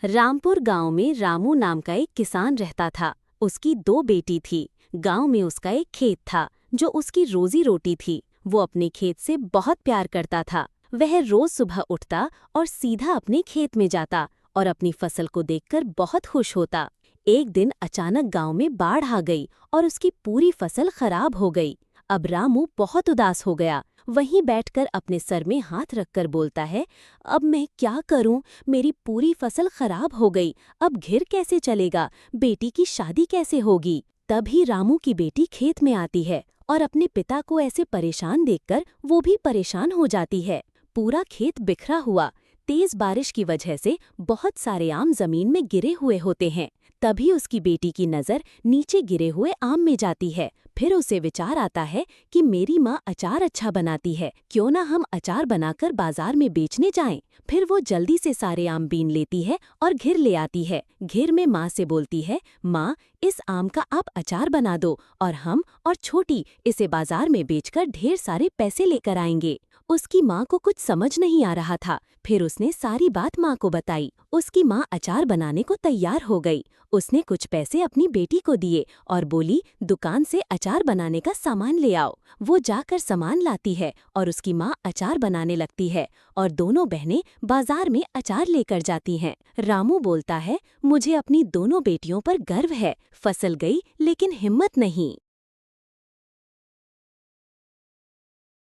रामपुर गांव में रामू नाम का एक किसान रहता था। उसकी 2 बेटी थी। गांव में उसका एक खेत था जो उसकी रोजी रोटी थी। वो अपने खेत से बहुत प्यार करता था। वह रोज सुबह उठता और सीधा अपने खेत में जाता और अपनी फसल को देखकर बहुत खुश होता। एक दिन अचानक गांव में बाढ़ आ गई और उसकी पूरी फसल खराब हो गई। अब रामू बहुत उदास हो गया। वहीं बैठकर अपने सर में हाथ रखकर बोलता है, अब मैं क्या करूं? मेरी पूरी फसल खराब हो गई। अब घिर कैसे चलेगा? बेटी की शादी कैसे होगी? तभी रामू की बेटी खेत में आती है और अपने पिता को ऐसे परेशान देखकर वो भी परेशान हो जाती है। पूरा खेत बिखरा हुआ। तेज बारिश की वजह से बहुत सारे आम जमीन में गिरे हुए होते हैं। तभी उसकी बेटी की नज़र नीचे गिरे हुए आम में जाती है। फिर उसे विचार आता है कि मेरी माँ अचार अच्छा बनाती है, क्यों ना हम अचार बनाकर बाजार में बेचने जाएं। फिर वो जल्दी से सारे आम बीन लेती है और घिर ले आती है। घिर में माँ से बोलती है, माँ इस आम का आप अचार बना दो और हम और छोटी इसे बाजार में बेचकर ढेर सारे पैसे लेकर आएंगे। उसकी माँ को कुछ समझ नहीं आ रहा था। फिर उसने सारी बात माँ को बताई। उसकी माँ अचार बनाने को तैयार हो गई। उसने कुछ पैसे अपनी बेटी को दिए और बोली, दुकान से अचार बनाने का सामान ले आओ। वो जाकर सामान लाती है और उसकी माँ अचार बनाने लगती है और दोनों बहनें बाजार में अचार लेकर जाती हैं। रामू बोलता है, मुझे अपनी दोनों बेटियों पर गर्व है। फसल गई लेकिन हिम्मत नहीं।